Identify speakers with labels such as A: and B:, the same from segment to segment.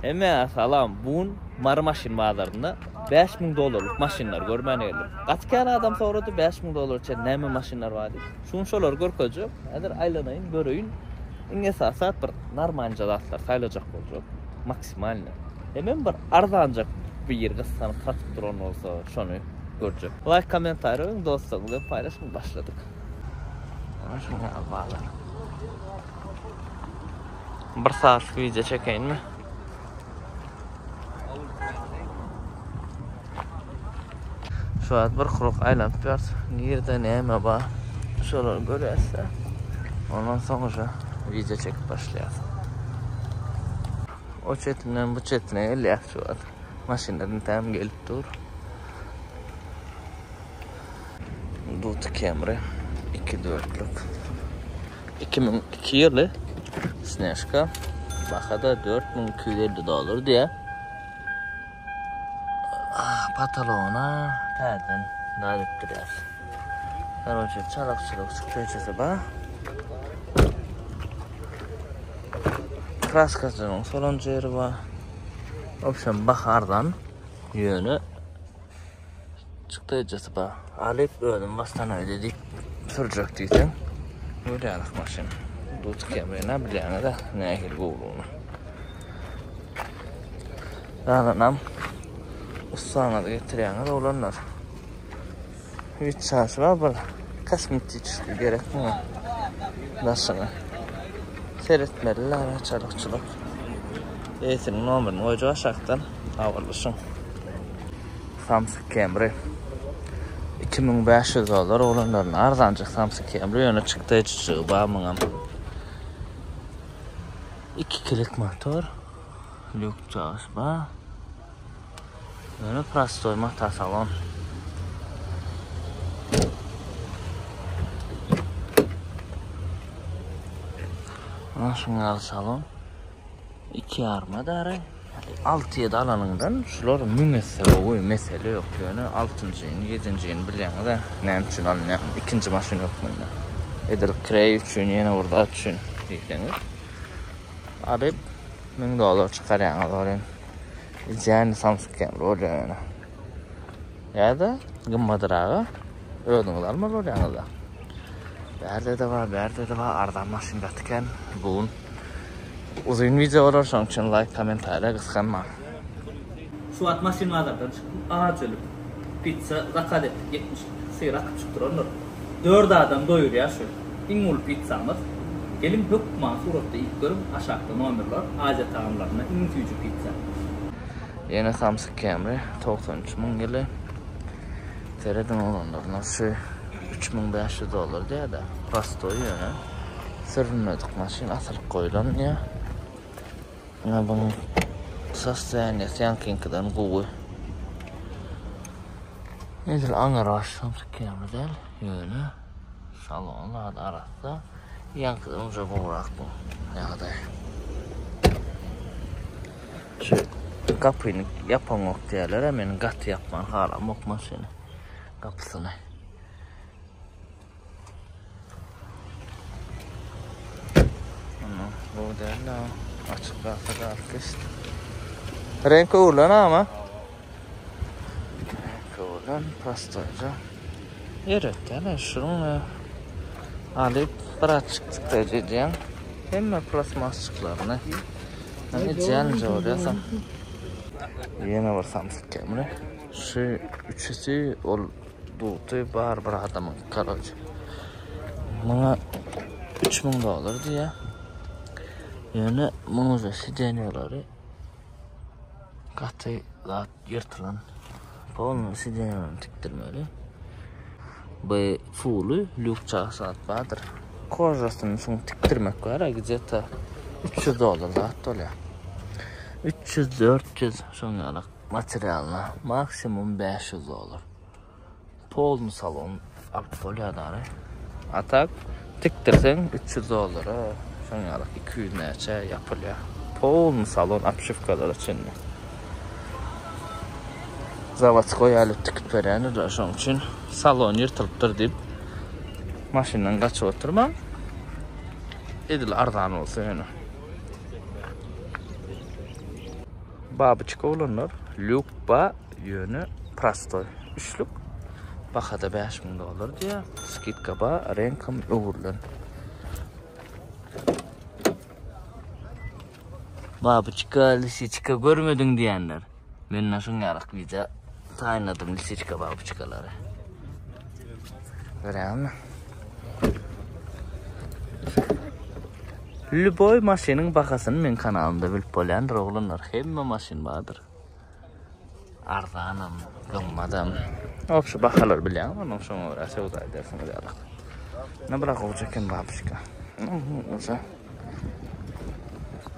A: Eme salam bun marı maşin bazarında $5.000 maşinlar görmene geldim. Kaç kere adam soradı $5.000 için neme maşinlar var diye. Şunşolar görkəcek. Eğer aylanayın göreyim. İnge saat bir narmanca zatlar sayılacak olacak. Maksimalne. Hemen bir arzancak bir yerge sana satıp duran olsa şunu görecek. Like komentarı dostlarımızla paylaşmaya başladık. Şunu al bağlar. Bir saatlik video çekeyim mi? Şu an bir kuruk aylanıp yard. Nerede neyme bağ? Şolar görürse. Ondan sonra video çekip başlayalım. O çetinden bu çetine geliyek şu an. Maşinlerin tam gelip dur. Dut Camry 2.4'lük 2002 yılı Sneshka bakada $4.250 diye Patalona terden nalıp duruyor. Короче, çalak çıktığı bak. Kraskasının soluncu yeri var. Option bakardan yönü çıktığı bak. Alıp ödüm bastan ödedik. Sürecek diyeceğim. Böyle yanak maşın. Dut Camry ne bileyene de ne ehil olduğunu. Dağlanam. Ustana da getireyene de olanlar. Hiç şansı var böyle. Kasmeti çıkıyor gerek mi? Nasıl? Seyretmeliler çalıkçılık. Eğitimin numarını koyucu aşağıdan havalısın. Samsung Camry $2.500 olanların arzancık Samsung Camry yöne çıktığı çıkığı bağımına. 2 kilik motor. Lük çalışma. Yöne prostoy mata salon. Şunlar salon 2 arma da 6-7 alanından şular mesele yok yani 6. yeni 7. yeni bileyene de ne için alınıyor ikinci maşın yok mu edil krey üçün yine orada üçün yüklenir alıp $1.000 çıkar yani doğruyum yani Samsung Camry oluyor yani ya da gımmadır ağa ödünüler mi oluyor yani da berde de var ardan maşin gatken bugün uzun video olur son için like komentarı kıskanma. Şu at maşin mazardan çıktım ağacılık pizza zakat ettik 70 sıyrak çıktır onur 4 adam doyuruyor şu ingul pizzamız gelin hükman suratda ilk görüm aşağıda numarlar ağaca tamamlarına intücü pizza yine Samsung Camry 93.000 geli tereden olanlarına şu $3.500 diye de pastoyu yöne sürünmedik maşin asılık koyulan ya bunun sastaniyesi yankinkinden kuğu nedir angaraş Samsung Camry değil yöne salonlar da arasında yankıdan uca kuğurak bu ya da şu kapıyı yapan ok diyorlar hemen kat yapman haram ok maşini kapısını bu değil açık kahvede arkadaşlar renk uğurlan ama renk uğurlan pastayca yürüt yani şunu alıp bıraktık da diyeceğim hem plasmasçıklarını hani cihanca oluyorsam yine var Samsung Camry şu üçüsü oldu bir adamın karacı bana $3.000 diye yani muzesi deniyorları katı yırtılan polnu sideniyorları tiktirmeli bu fuulu lükça saat badır kojasını şunu tiktirmek var gidecekte $300 da oluyor 300-400 şunlara materyalına maksimum $500 polnu salon alıp oluyor da atak tiktirsen $300 şunlara 200 neçe yapılıyor polnu salon apşifkalar için zavatskoy alıp tikip vereni de şunun için salon yırtılıptır deyip maşinden kaçıp oturmam edil ardan olsa yani Babichka olanlar. Lyukba yönü prostoy. Üçlük. Bahada $5000 diye. Skitka ba renkam uğurlan. Babichka, lisichka görmedin diyenler. Men naşın yarak vize tayinladım lisichka babichkaları. Göreyim. Lüboy maşinin bakasını men kanalımda bilip bolyandır oğlanlar. Hemme maşin vardır. Arzanım, gımmadım. Şu bakalar bilyan, onun şuna uğrası uzay dersiniz yarak. Ne bırak olacakken babichka. Oza.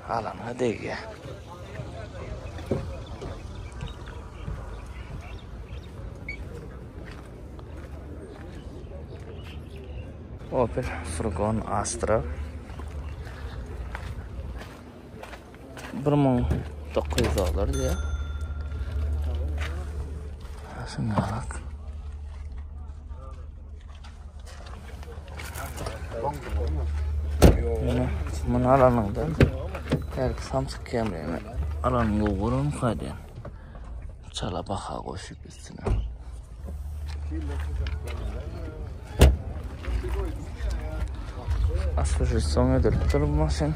A: Alan hadi ya. Opel Furgon Astra $1900 diye. Şuna bak. Bunu alanında belki Samsung Camry'ni alanında uğurum kayden. Çala baka koşup üstüne. Asfajı son edilip durur maşin.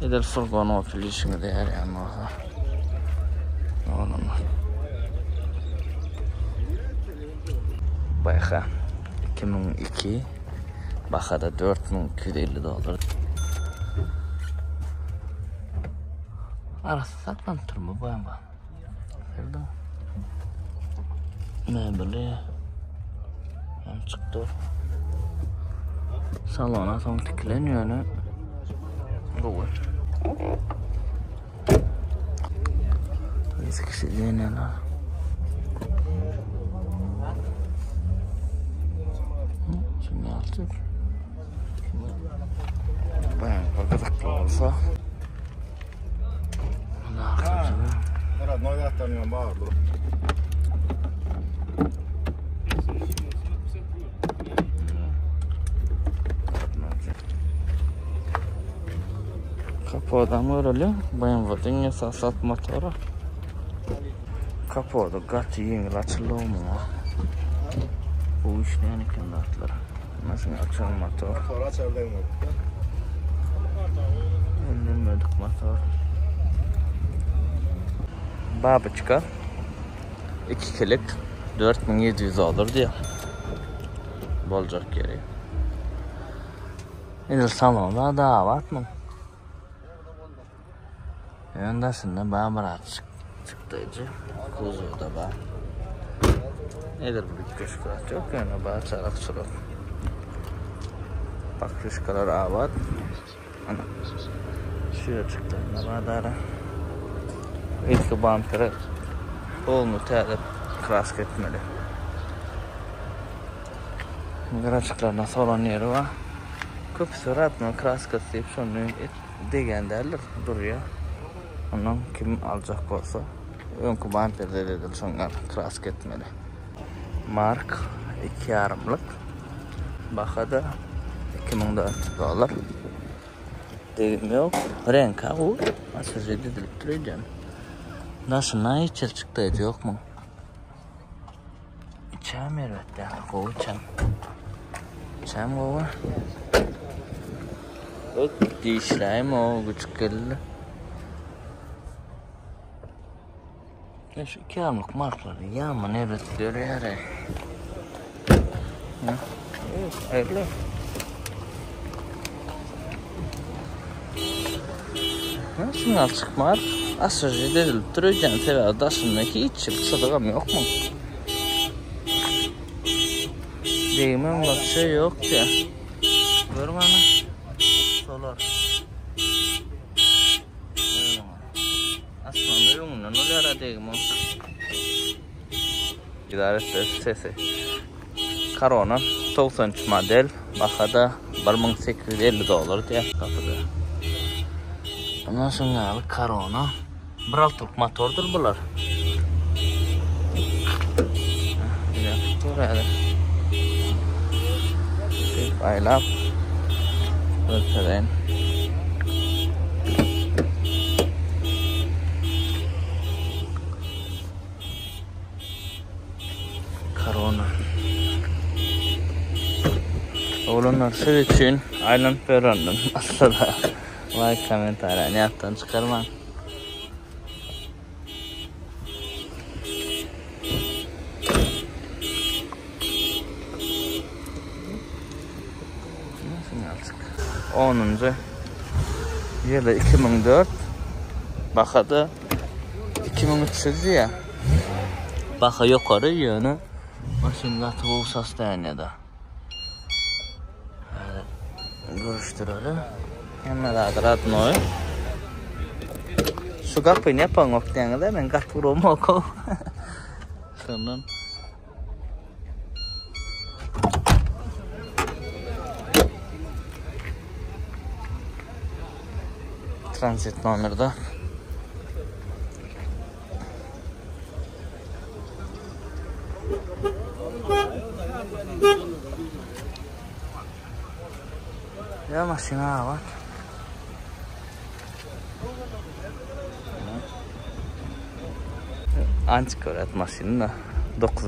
A: Edil furgon Opel işini değer yani oha. Oğlum. Bayka 2002 Bakada $4250. Arası saklanıp durma bu ama. Gördün mü? Mebeli hem çıktı. Salona son tikleniyor ne? Bu. Eski neler? Şimdi altık. Bayan bakacaklı olsa.
B: Herrat noin lähtee niin vaan bro.
A: Kapodan öyle bayan vadin ya sat motoru. Kapoda gat yengil açılıyor mu? Bu iş ne yani kendi atları. Nasıl açan motor?
B: Motor açar değil mi?
A: Önlemedik motor. Babichka 2 kilik $4700 diye. Bolacak yeri. İdil salonda daha var mı? Öndesinde bana çıktıydı. Kuzu da var. Nedir bu köşkürat yok yani bana çarak çarak. Bak köşküler avat. Ana. Şuraya çıktı. Ne var da? İlk bampere olunu tədib krask etmeli. Garaçıklarına soran yeri var. Köpüsü rahatına krask etip şunu degen derler duruyor. Ondan kim alacak olsa önkü bamperde dedil şunlar krask etmeli. Mark 2,5'lık. Bakada $2400. Degim yok. Renk ha o. Asıl edilip duracağım. Nasıl içeri çıktıydı yok mu? İçem elbette ya. Kovu içem. İçem kovu. Öt dişleyim o küçük geldi. Şu 2,5 markları yaman elbette diyor yere. Öyle. Nasıl alçık var? Asırcı dedilip dururken sever daşındaki hiç sadakam yok mu? Değmem bak şey yok ya. Görme ana. Solar. Aslında yolundan olara değmem. İdarette sesi. Corona 93 model. Bakada $1850 diye kapıda. Ondan sonra Corona 1.6'lık motordur bunlar. Aylar Örteden. Korona. Oğlanlar siz için aylanıp öğrendim. Aslında like, komentarı ne yaptın çıkarman. Nasıl 10. yılı 2004. Bakada 2300 ya. Baka yukarı yönü. Maşın katı olsas da. Görüştürülü. Hemen adıradın oyu. Şu kapıyı ne yapan oktayanı da ben kapı vurumu oku. Sonra transit nomerde. Ya maşina var. Antiköret maşinina 9.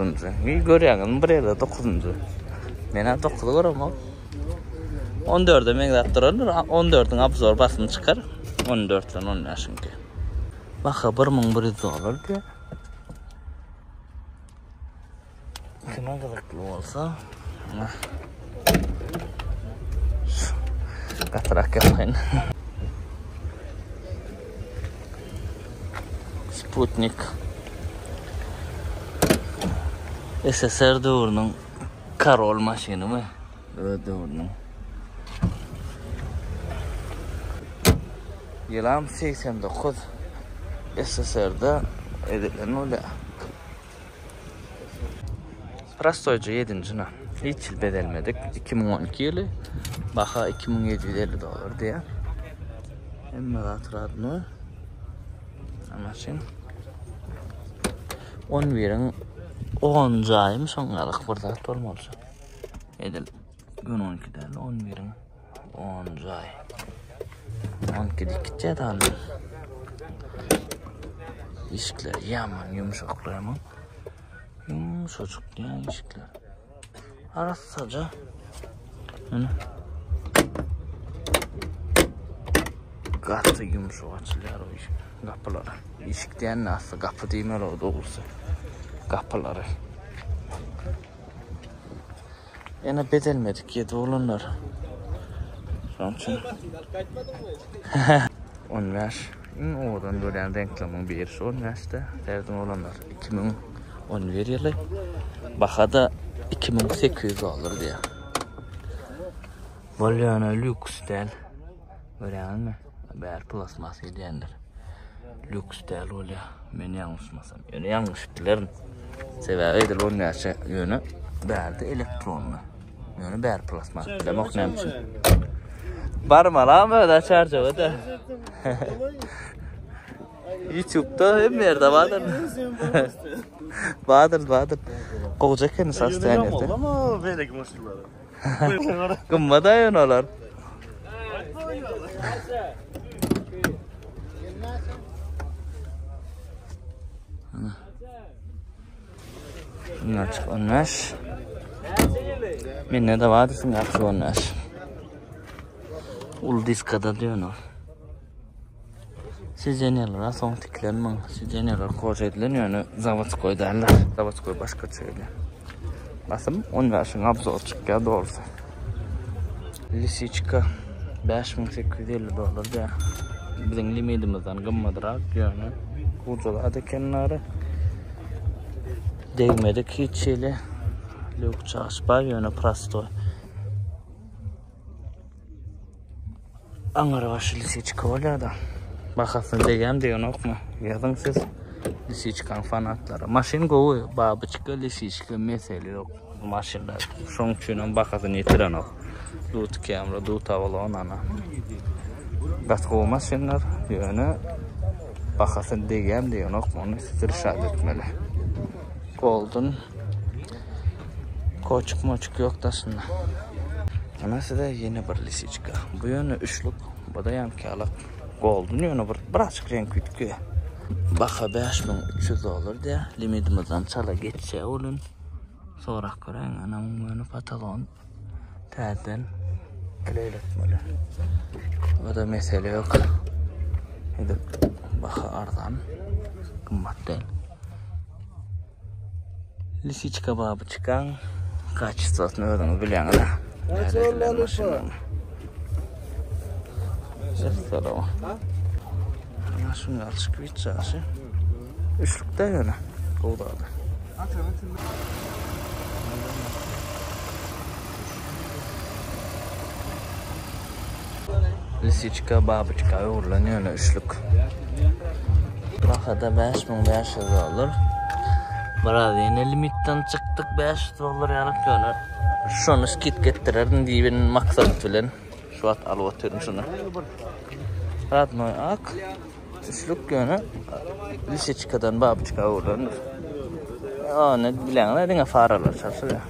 A: İyi görüyorsun buraya 9. Mena 9'u görüyorum. 14'e megdat durur. 14'ün abzor basını çıkar. 14'ten 10 yaşınki. Baka 1100 olur ki. Kime kılıklı olsa. Katrak yapayım. Sputnik. SSR dövrünün Karol maşini mi? Evet dövrünün. Yılam 89. SSR'da edilen öyle. Prastoyca 7. Hiç yıl bedelmedik. 2012 yılı. Baka 2750 dolar diye. Emme hatırladın o. Ama şimdi 11'in 10. ayım sonralık burada olmalıca. Edil gün 12'den 11'in 10. ay. 12 dikitçe de İşikler yaman yumuşaklar yaman. Yumuşacık diye işikler. Arasıca. Katı yumuşak açılıyor o iş. Kapıları. İşik diyen nasıl? Kapı değil mi o doğrusu? Kapıları. Yine bedelmedik yedi olanlar. Son için. 15. Oradan böyle renklamın birisi 15'te. Derdim olanlar 2011 yılı. Bakada 2800 olur diye. Valyana lüks değil. Böyle mi? Ber plasması diyenler. Lüks değil oluyor. Ben yanlışmasam. Yani yanlış bilirim. Sebebi edil onun yaşı yönü. Berdi elektronlu. Yani ber plasması. Demek ne için? Barma lan böyle açarca o da. YouTube'da hem yerde vardır. Vardır. Koca kendisi hastanede.
B: Ama böyle gümüştüler.
A: Gımmada yönüyorlar. Bunlar çık 15. Minne de vardırsın yaptı 15. Ul diskada diyorlar. Sizceneler son tiklenmen. Sizceneler koca edilen yani Zavatskoy derler. Zavatskoy başka söyle. Basım 10 yaşın abzor çıkıyor doğrusu. Lisiçka 5850 dolar diye. Bizim limitimizden gımmadırak yani. Kucaladı kenarı. Değmedik hiç şeyle. Lükçe aşpar yani prastoy. Angara başı Lisiçka oluyor da. Bakasın diyeceğim diyor mu? Yazın siz Lisiçka'nın fanatları. Maşin kovuyor. Babıçka Lisiçka mesele yok. Maşinler. Şunun için bakasın yetiren o. Dut kamera, dut havalı onana. Gatko maşinler yani bakasın diyeceğim diyor mu? Onu siz irşad etmeli. Golden. Koçuk moçuk yok da şimdi. Anası da yeni bir lisiçka. Bu yönü üçlük. Bu da yamkalak. Goldun yönü bir açık renk ütkü. Baha 5300 olur diye limitimizden çala geçse olun. Sonra gören anamın yönü patalon. Təddən eləyətməli. O da mesele yok. Edip baha ardan. Qımmat değil. Lisiçka babı çıkan. Kaç satını ödünü bilen de. Selam. Şunu açık bir çarşı. Üçlükte yöne. Kovdadı. Lisiçka babıçka uğurlanıyor yöne üçlük. Bakada 5500 olur. Biraz yine limitten çıktık 500 olur yalık yöne. Şunu skit gettirerdin diye benim maksat bilen. Şu at alıp atıyorum şunu. Radnoy ak. Üçlük yöne. Lisiçkadan babıçka uğurlanır. Ne bilen ne dine faralar çalışıyor.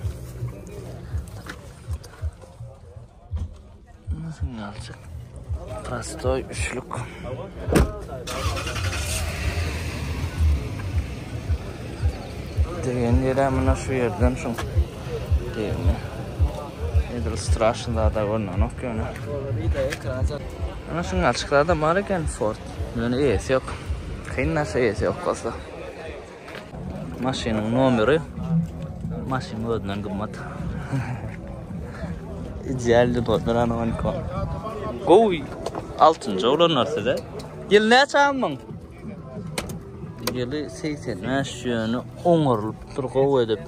A: Nasıl alacak? Prastoy üçlük. Degen yere mana şu yerden şu değil mi? Nedir straşında da görünen ok yani. Ana şunun açıklarda var eken Ford. Yani iyisi yok. Kıyın nasıl iyisi yok olsa. Maşinin numeri. Maşin ödünen gımmat. İdealli numara on kon. Goy. 6. olanlar size. Yıl ne çağırmın? Yılı 85 yönü oңurlup turğu edip.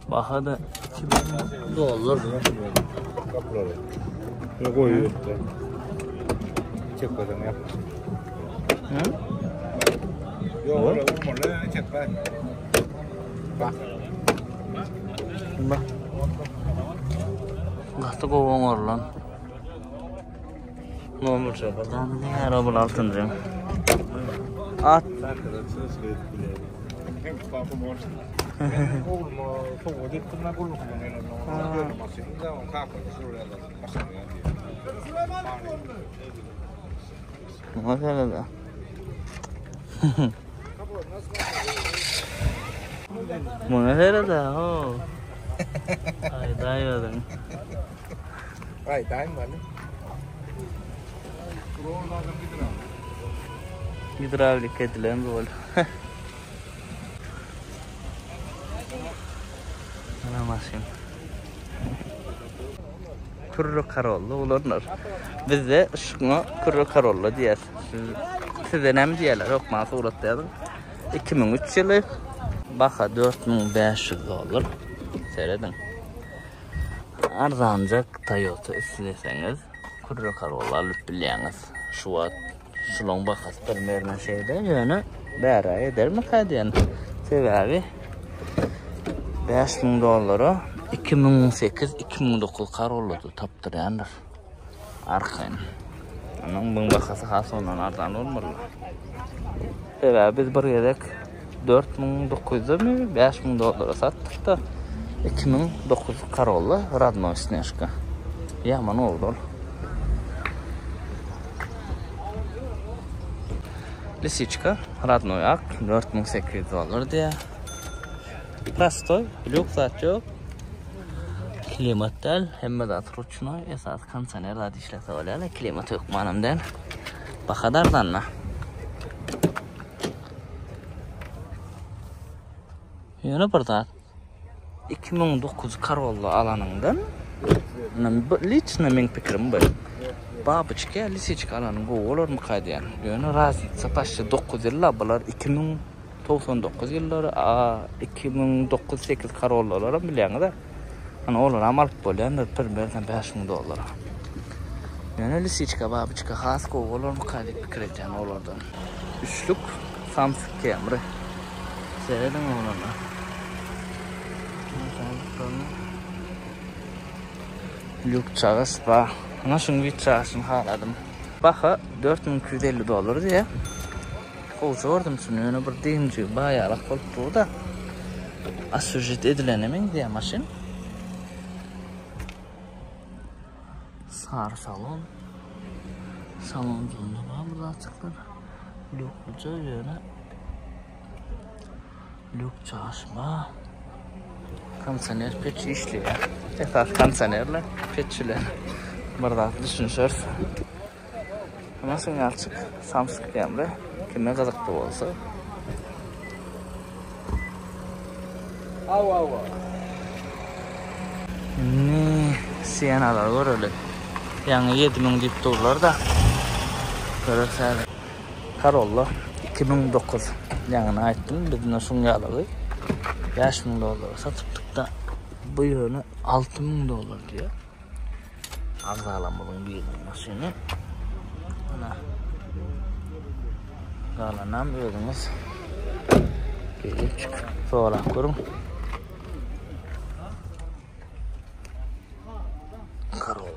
A: Baha da 2000 dolar.
B: Kapıları. Ne koyuyor da. Çek bakalım yap.
A: Hı?
B: Yok öyle vurmalı ne çek ben. Bak.
A: Bak. Gastı oңur lan. Nomur çabadan ne arabın 6. At.
B: Hem kapı var. Oğlum çok ödek bunlar kullanıyor. Masasında o kapı şuraya da masaya diye.
A: Mesela da. Mesela da o. Ay dayıdın.
B: Ay dayım var.
A: Hidravlik edilen rol. Ana maşin. Kırro karollu olurlar. Bizde şuna kırro karollu diyer. Size nem diyorlar. Yok mağaza uğrattıyordum. 2003 yılı. Baka 4500 olur. Seyredin. Arzancak Toyota isteseniz kırro karollu alıp biliyeniz. Şu an şulon bakası bilmeyen şeyde yönü bera eder mi kadiyen? Sebebi 5000 doları 2018-2009 karolludu taptıranlar. Arkayın. Onun bunun bakası has ondan ardan olmalı. Sebebi biz bir yedek 4900 mi 5000 dolara sattık da 2009 karollu Radno Sneshka. Yaman oldu. Lisiçka, Radnoy ak, 4800 dolar diye. Prastoy, lük zat yok. Klimattal, hemme da truçnoy, esas kansaner da işlete olyalı, klimat yok manamdan. Bakadardan na. Yine bir zat. 2009 karollu alanından, liçne men fikrim böyle. Babıçka lisiçka alanın bu olur mu kaydiyen? Yani razı taşı 9 yıllar bular 2099 yılları 2009-8 karolları bilen de. Hani olur amal bolan da bir berden 5000 dolar. Yani lisiçka babıçka has ko olur mu kaydiyen fikirden olurdu. Üçlük Samsung Camry. Seyredin onunla. Lük çağız var. Nasıl bir çağısını haladım. Baka 4250 dolar diye. Kovzordum şunu yine bir deyimci bayağı olup burada. Asüjet edilenemeyin diye maşin. Sarı salon. Salon zonunda var burada açıklar. Lükçe yöne. Lük çalışma. Kansener peç işliyor. Tekrar kansenerler, peççiler. Burada düşünüşür. Ama sen açık Samsung Emre. Kime kazıklı olsa. Ne Siena'lar var öyle. Yani 7000 deyip dolar da. Görürsen. Corolla 2009. Yani aytdım bizden şunga alıp 5000 dolar satıptık da bu yönü 6000 dolar diyor. Ağzalamadım bir maşını. Ana. Galanam özünüz. Gelip çık. Sonra kurun. Corolla.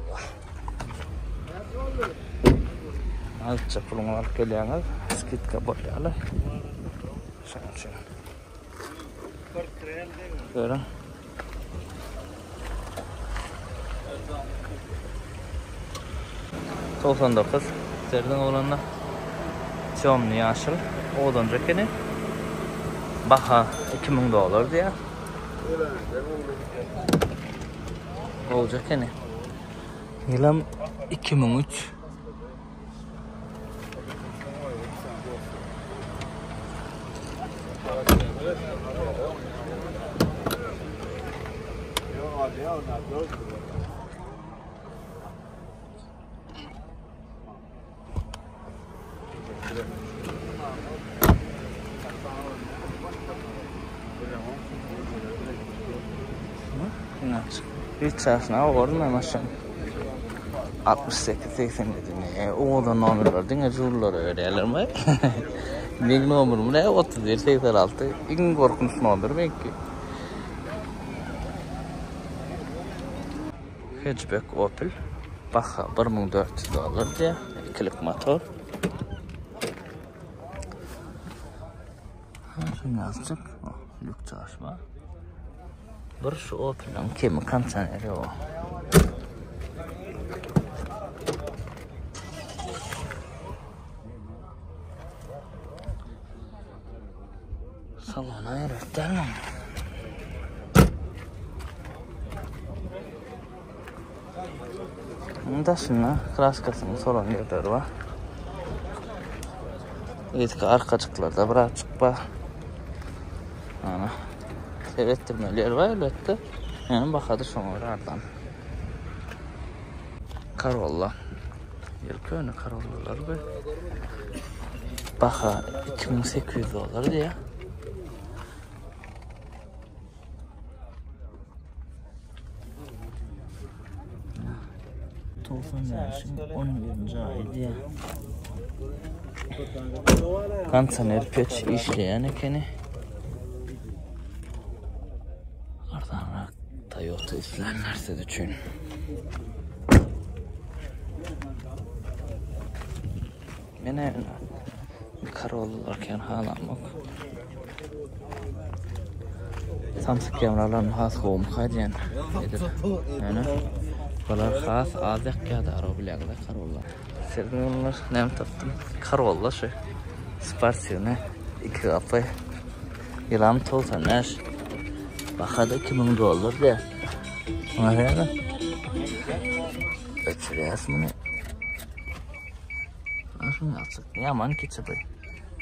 A: Alça pulunu alıp geliyorlar. Skitka boyalı. Şöyle. Görün. $99. Serden olanlar. Çomlu yaşıl. Odan öncekini. Baha 2000 dolar diye. Olacak yani. Yılım 2003. Hiç çarşına vardım ama şimdi 68-80 dedi. Oğlan nomer verdin, jurları öğreyelim mi? Benim nomerim ne? 31-86. İlk korkunç nomer belki. Hatchback Opel. Baha $1400 diye. İkilik motor. Şimdi azıcık. Lük çalışma. Bir şu Opel'ın kimi kanseneri o. Salona yarattılar mı? Bunda şimdi kraskasının soran yerleri var. Eski arkacıklarda birazcık var. Ana. Seyrettirmeler var elbette. Yani bakadı sonradan. Corolla. Yılkı önü Corolla'lar be. Baha $2800 diye. Tolfan yaşın 11. ay diye. Kansener peç işleyen ekeni. Oradan Toyota izlerlerse düşün. Mene Corolla'larken halamak. Samsung kameralarının has home kaydiyen edir. Yani bunlar has azık kağıda arabayla Corolla. Sergenler nem taptım. Corolla şu. Sparsiyonu 2 kapı. Yılan tolsan neş. Bakada $2000 diye. Ona göre. Öçürüyoruz bunu. Nasıl yapsak? Yaman keçi bey.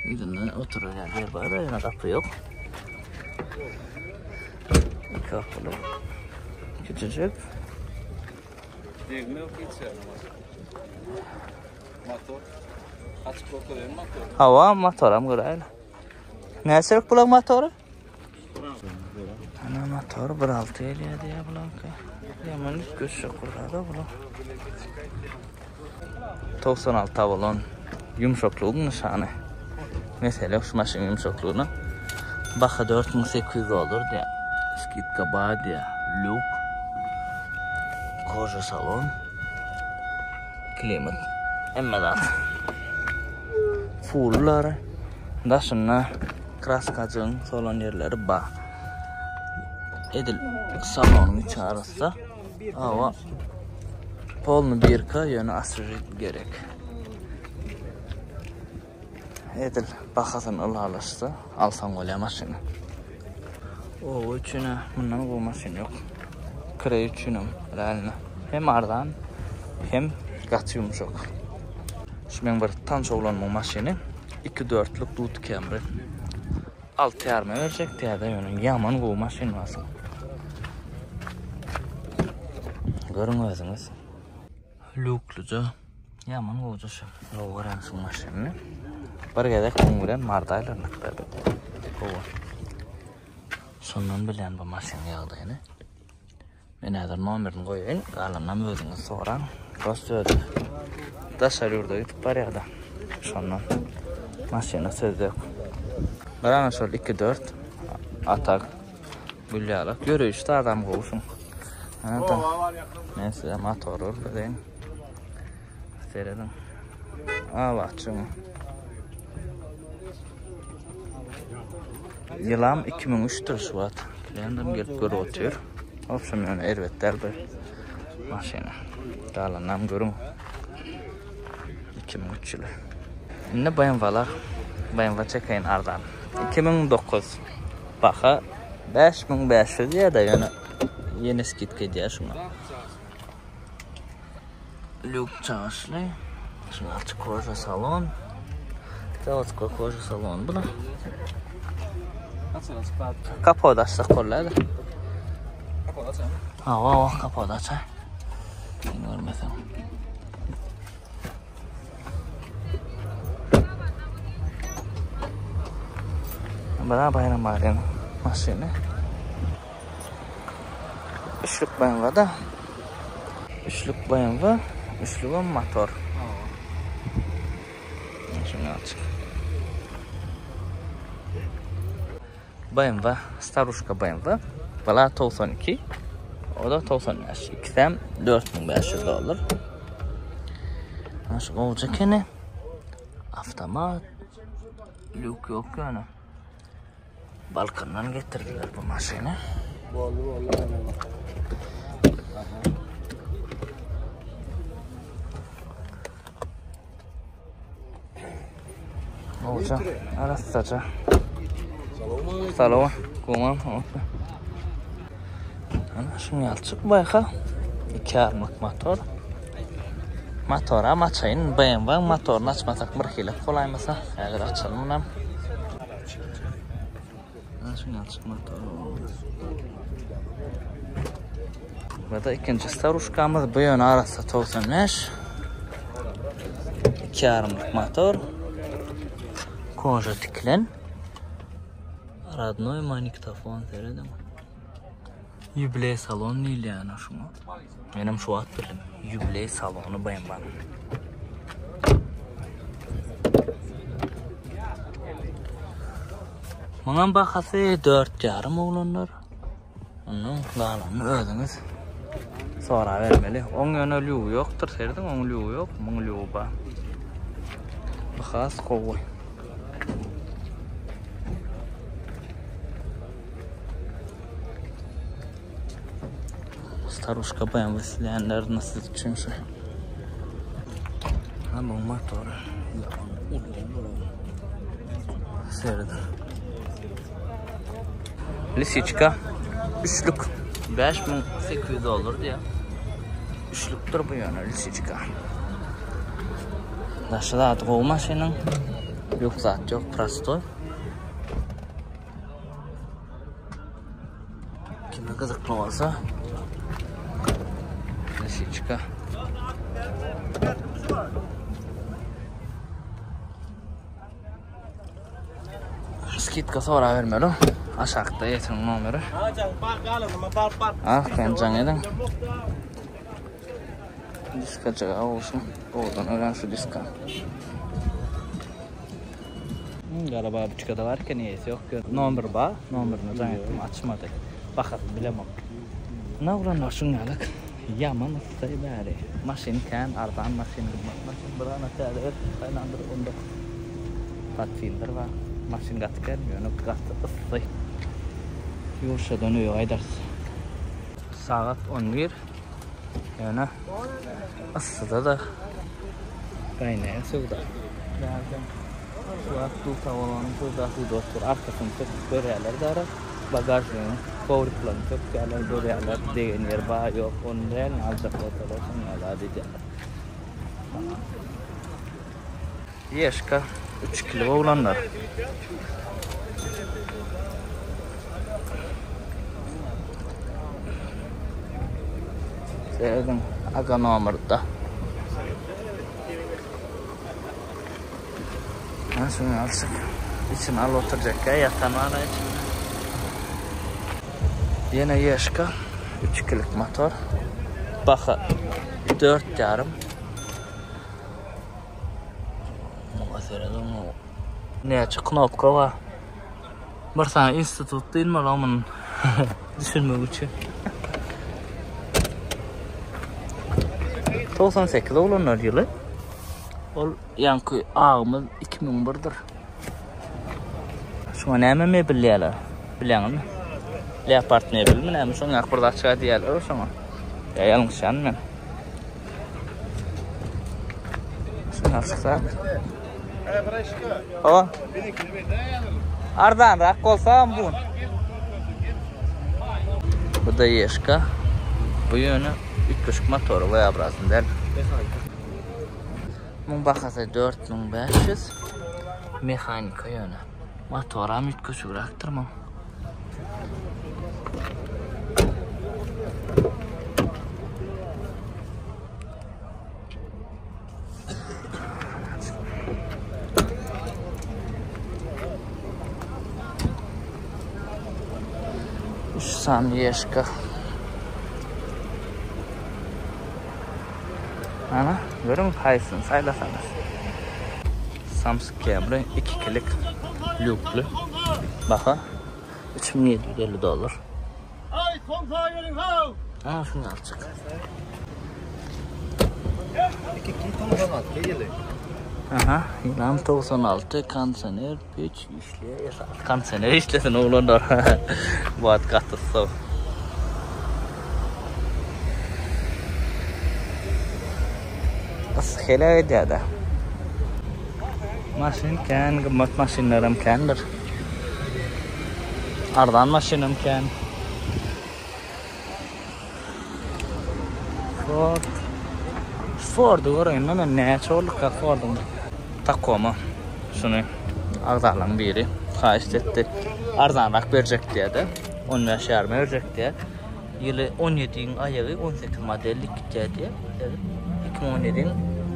A: Yüzünden oturuyor yer var. Yana kapı yok. İki kapılı. Küçücük. Hava motoram göreyim. Ne sebep bulan motoru? Ana motor 1.6 eliyor diye bulanka. Yaman göçü kurada bulan. 96 tavolon yumuşaklığı nişanı. Mesela şu maşın yumuşaklığına. Baha $4800 diye. Skitka body, lük. Koca salon. Klimat. Emmedat. Fullları. Da şuna kraskacığın salon yerleri bağ. Edil salonun içarısı. Hava Polnu birka yönü asırı gerek. Edil bakasın ılalaştı. Alsan olya maşını. O üçüne bundan bu maşın yok. Kire üçüne realine. Hem ardan hem gatı yumuşak. Şu ben bir tanış olan bu maşını 2-4'lük dut kemri. 6 yarma verecek diye de yönün yaman bu maşın vasın. Görün özünüz. Lukluca yaman goca şu. Loğuran şu maşını. Bir gedek kumuren mardaylarlık tabi. Sondan bilen bu maşın yağdayını. Ben eğer numarini koyayım. Kalandan özünüz soran. Gösterdi. Daşar yurda yutup var ya da. Sondan maşını sözde yok. Bana şöyle 2-4 atak büllüyalak. Yürüyüşte adam kovuşun. Neyse motor olur deyin. Seyredin. Allah'cığım. Yılam 2003'tür şu at. Kliyendim gelip görü otuyor. Opşum yani ervetler bir maşina. Dağlanam görün. 2003 yılı. Şimdi bayanvalar. Bayanva çekayın ardan. 2009. Baka 5500 ya da yani yeni skit gidiyor şuna. Люк çalışlı. Şimdi açık koca salon. Zavodska koca salon bu da. Kapağı da açsak kolladı. Ha, kapağı da açay. Görmesem. Bana bayram var maşını. Üçlük BMW da. Üçlük BMW, üçlük motor. Şimdi açık. BMW, Starushka BMW. Bala 92. O da 95. İkisem $4500. Nasıl olacak yine? Avtomat. Lük yok yani. Balkandan getirdiler bu maşını. Olacak. Arasıca. Salova. Kumam. Şimdi alçık bayka. 2 armak motor. Motora maçayın BMW motorunu açmasak bir hile kolaymasa. Eğer açalım nam. Şimdi alçık motor. Ve da ikinci Starushkamız bu yönü arası 95. 2 armak motor. Koca tiklen. Родной магнитофон seyredim. Юбилей salon değil yani şunu. Benim şu at bilim. Юбилей salonu bayım bana. Bunun bakası 4,5 oğlanlar. Onun dağlanını ödünüz. Sonra vermeli. Onun yönü yoktur seyredim. Onun yok. Onun var. Bakası kovboy. Starushka BMW sileyenler nasıl çünkü. Ama motor. Seyredin. Lisichka. Üçlük. $5800 diye. Üçlüktür bu yönü Lisichka. Daşıda adı o maşının. Yok zat yok. Prostoy. Kime kızıklı olsa. Lisichka. Skitka sonra vermeli. Aşağıda yetin numara. Kencan edin. Diska çığa olsun. Oradan öğren şu diska. Galiba bu çıkada varken niyesi yok. Numara var. Numarını zannettim açmadı. Bakalım bilemem. Ne uğranlar şunlarlık. Yaman ıssay bari. Maşin kan ardan maşin. Maşin burana tədəvət. Kaylandır onda. Patfildir var. Maşin qatı gəlmiyor. Onu qatı ıssay. Yoşa dönüyor aydars. Saat 11. Yani ısıda da kaynayan suda. Bazen su tavanın suda otur arkasını söküp böreğler de ara bagajını kovuruklarını söküp böreğler deyin yer bağ yok ondan alacak oturursun ya diyeceğim. Yeşka 3 kilo oğlanlar. Sevdim aganomurda. Nasıl alsak? İçin al oturacak ya yatan var için. Yine Yeşka 3 kilik motor. Baka 4,5. Ne açık knopka var. Bir tane institut değil mi lan? Düşünmek için. 98 olanlar yılı. Ol yankı ağımız 2001'dir. Şuna näme mebilýärler? Bilýärmi? Leopard mebilmi näme şoň ýakbyrda çyga diýerler o şoňa. Ýalňyşan men. Şuna çyksa. O. Ardanrak bolsam bu. Bu da Yeşka. Bu ýöne 3,5 motoru var burasında. Bunun bakası 4500 mekanika yönü. Motoram 3,5 bıraktırmam. Şu Yeşka. Ana, görün mü kaysın, saylasanız. Samsung Camry 2 kilik lüklü. Baka $3,750. Aa, şunu alacak.
B: 2 ton geliyor.
A: Aha, ilam 96 kansener peç işliyor. Kansener işlesin oğlanlar. Bu ad katısı. Askhela ediyada. Maşin kan, gımmat maşinlerim kandır. Ardan maşinim kan. Ford'u göreyim ama ne çoğunlukla Ford'um. Takoma. Şunu Ardalan biri xahiş etti. Ardanrak verecek diye de. 15 yarım verecek diye. Yılı 17'in ayağı 18 modellik diye. 2017'in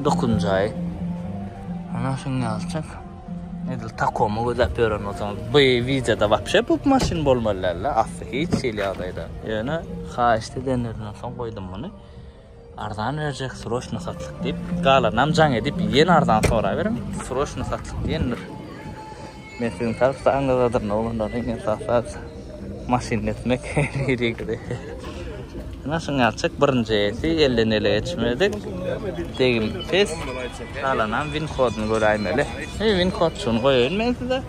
A: 9. ayı. Ana şunu alacak. Nedir Takoma gözep görün o zaman. Bu videoda вообще bu maşin bolmalılar. Affı hiç şeyli adaydı. Yani xahiş denirden son koydum bunu. Ardan verecek sroşna satlık deyip gala namcan edip yeni ardan sonra verin sroşna satlık diyendir. Mesela tarafta anladır ne olur da yine tarafta maşin etmek yere gidiyor. Nasıl yapacak? Birinci eti elden ele geçmedik. Degim pes. Alanan win kodunu göreyim. Win kod şunu koyayım ben size.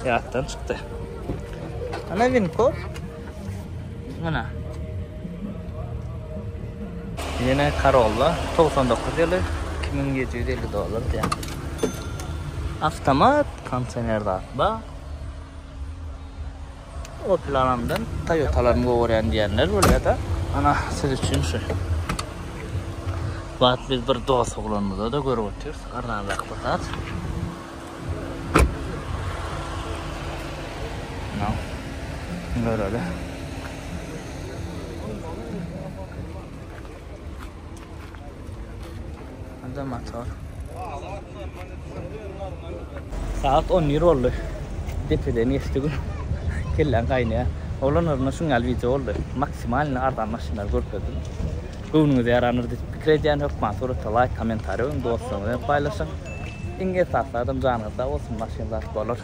A: Yattan çıktı. Ana win kod. Ana. Yine Corolla 99 yılı $2,750 diye. Avtomat konteynerde atma. O planımdan Toyota'larını öğren diyenler böyle de. Ana siz için şu. Bat biz bir doğa soğulanımızda da görüp oturuyoruz. Arnanak batat. Böyle. Hadi motor. Saat 10 oldu. Depeden geçti gün. Kellen kaynaya. Olanlarına şungal video oldu. Maksimalini ardan maşinler görürdüm. Bunu da yaranırdı. Krediyen yok sonra like, komentarı, dostlarımla paylaşın. İnge satsadım canınızda olsun maşinler olur.